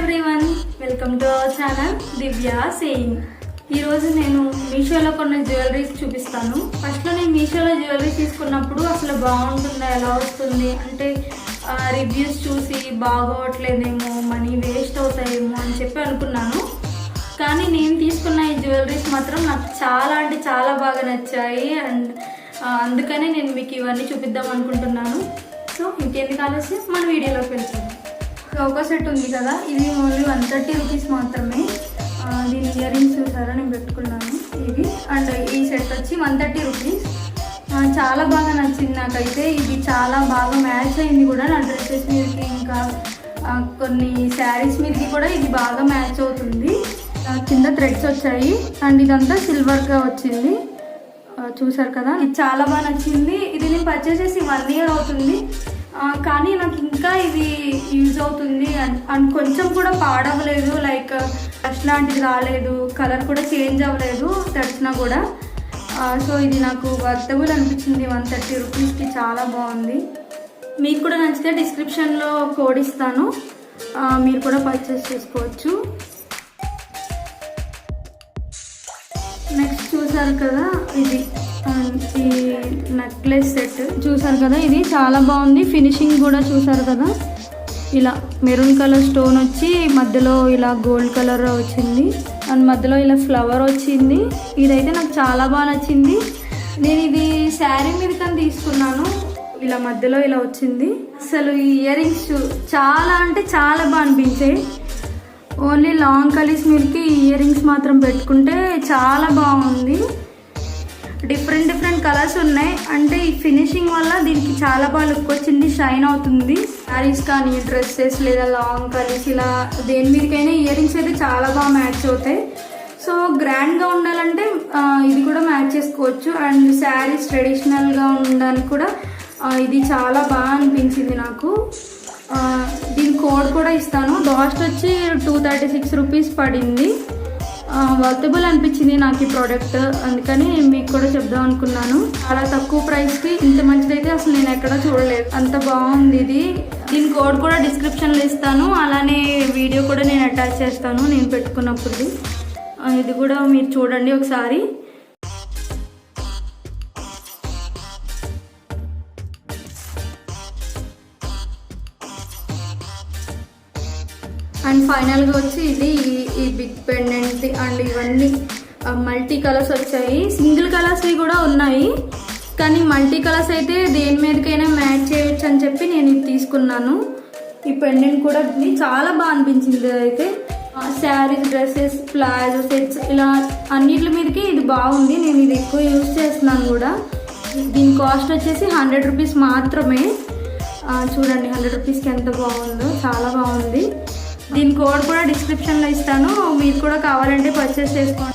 Everyone, welcome to our channel Divya saying. ఈరోజు నేను మీషోలో కొన్న జ్యువెలరీస్ చూపిస్తాను. ఫస్ట్లో నేను మీషోలో జ్యువెలరీ తీసుకున్నప్పుడు అసలు బాగుంటుందా, ఎలా వస్తుంది అంటే రివ్యూస్ చూసి బాగోవట్లేదేమో, మనీ వేస్ట్ అవుతాయేమో అని చెప్పి అనుకున్నాను. కానీ నేను తీసుకున్న ఈ జ్యువెలరీస్ మాత్రం నాకు చాలా అంటే చాలా బాగా నచ్చాయి. అండ్ అందుకనే నేను మీకు ఇవన్నీ చూపిద్దాం అనుకుంటున్నాను. సో ఇంకెందుకు ఆలస్యం, మన వీడియోలోకి వెళ్తాను. ఒక సెట్ ఉంది కదా, ఇది ఓన్లీ 130 రూపీస్ మాత్రమే. దీని ఇయర్ రింగ్స్ చూసారా, నేను పెట్టుకున్నాను ఇవి. అండ్ ఈ సెట్ వచ్చి 130 రూపీస్. చాలా బాగా నచ్చింది నాకైతే. ఇది చాలా బాగా మ్యాచ్ అయింది కూడా నా డ్రెస్సెస్ మీదకి, ఇంకా కొన్ని శారీస్ మీదకి కూడా ఇది బాగా మ్యాచ్ అవుతుంది. కింద థ్రెడ్స్ వచ్చాయి అండ్ ఇదంతా సిల్వర్గా వచ్చింది. చూసారు కదా, ఇది చాలా బాగా నచ్చింది. ఇది నేను పర్చేస్ చేసి 1 ఇయర్ అవుతుంది, కానీ నాకు ఇంకా ఇది యూజ్ అవుతుంది. అండ్ కొంచెం కూడా పాడవలేదు, లైక్ డస్ట్ లాంటిది రాలేదు, కలర్ కూడా చేంజ్ అవ్వలేదు తడిచినా కూడా. సో ఇది నాకు వర్తబుల్ అనిపించింది. 130 రూపీస్కి చాలా బాగుంది. మీకు కూడా నచ్చితే డిస్క్రిప్షన్లో కోడ్ ఇస్తాను, మీరు కూడా పర్చేస్ చేసుకోవచ్చు. నెక్స్ట్ చూసారు కదా, ఇది ఈ నెక్లెస్ సెట్ చూసారు కదా, ఇది చాలా బాగుంది. ఫినిషింగ్ కూడా చూసారు కదా, ఇలా మెరూన్ కలర్ స్టోన్ వచ్చి మధ్యలో ఇలా గోల్డ్ కలర్ వచ్చింది అండ్ మధ్యలో ఇలా ఫ్లవర్ వచ్చింది. ఇదైతే నాకు చాలా బాగా నచ్చింది. నేను ఇది శారీ మీద కానీ తీసుకున్నాను, ఇలా మధ్యలో ఇలా వచ్చింది. అసలు ఈ ఇయర్ రింగ్స్ చాలా అంటే చాలా బాగా అనిపించాయి. ఓన్లీ లాంగ్ కలీస్ మీదకి ఇయర్ రింగ్స్ మాత్రం పెట్టుకుంటే చాలా బాగుంది. డిఫరెంట్ కలర్స్ ఉన్నాయి, అంటే ఈ ఫినిషింగ్ వల్ల దీనికి చాలా బాగా లుక్ వచ్చింది, షైన్ అవుతుంది. శారీస్ కానీ డ్రెస్సెస్ లేదా లాంగ్ కలీస్ ఇలా దేని మీదకైనా ఇయర్ రింగ్స్ అయితే చాలా బాగా మ్యాచ్ అవుతాయి. సో గ్రాండ్గా ఉండాలంటే ఇది కూడా మ్యాచ్ చేసుకోవచ్చు. అండ్ శారీస్ ట్రెడిషనల్గా ఉండడానికి కూడా ఇది చాలా బాగా అనిపించింది నాకు. దీని కోడ్ కూడా ఇస్తాను. కాస్ట్ వచ్చి 236 రూపీస్ పడింది. వర్తబుల్ అనిపించింది నాకు ఈ ప్రోడక్ట్, అందుకని మీకు కూడా చెప్దాం అనుకున్నాను. చాలా తక్కువ ప్రైస్కి ఇంత మంచిదైతే అసలు నేను ఎక్కడా చూడలేదు, అంత బాగుంది ఇది. దీని కోడ్ కూడా డిస్క్రిప్షన్లో ఇస్తాను, అలానే వీడియో కూడా నేను అటాచ్ చేస్తాను నేను పెట్టుకున్నప్పుడు. ఇది కూడా మీరు చూడండి ఒకసారి. అండ్ ఫైనల్గా వచ్చి ఇది ఈ బిగ్ పెండెంట్ అండ్ ఇవన్నీ మల్టీ కలర్స్ వచ్చాయి. సింగిల్ కలర్స్వి కూడా ఉన్నాయి, కానీ మల్టీ కలర్స్ అయితే దేని మీదకైనా మ్యాచ్ చేయొచ్చు అని చెప్పి నేను ఇది తీసుకున్నాను. ఈ పెండెంట్ కూడా చాలా బాగా అనిపించింది. అయితే శారీస్, డ్రెస్సెస్, ప్లాజో సెట్స్ ఇలా అన్నిటి మీదకి ఇది బాగుంది. నేను ఇది ఎక్కువ యూజ్ చేస్తున్నాను కూడా. దీని కాస్ట్ వచ్చేసి 100 రూపీస్ మాత్రమే. చూడండి 100 రూపీస్కి ఎంత బాగుందో, చాలా బాగుంది. దీని కోడ్ కూడా డిస్క్రిప్షన్లో ఇస్తాను, మీరు కూడా కావాలంటే పర్చేస్ చేసుకోండి.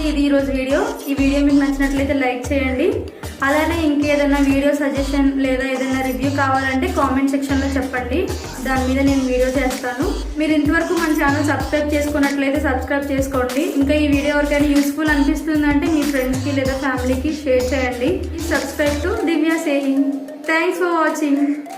ఇది ఈరోజు వీడియో. ఈ వీడియో మీకు నచ్చినట్లయితే లైక్ చేయండి. అలానే ఇంకేదైనా వీడియో సజెషన్ లేదా ఏదైనా రివ్యూ కావాలంటే కామెంట్ సెక్షన్లో చెప్పండి, దాని మీద నేను వీడియో చేస్తాను. మీరు ఇంతవరకు మన ఛానల్ సబ్స్క్రైబ్ చేసుకున్నట్లయితే సబ్స్క్రైబ్ చేసుకోండి. ఇంకా ఈ వీడియో ఎవరికైనా యూస్ఫుల్ అనిపిస్తుందంటే మీ ఫ్రెండ్స్కి లేదా ఫ్యామిలీకి షేర్ చేయండి. Subscribe to Divya saying. Thanks for watching.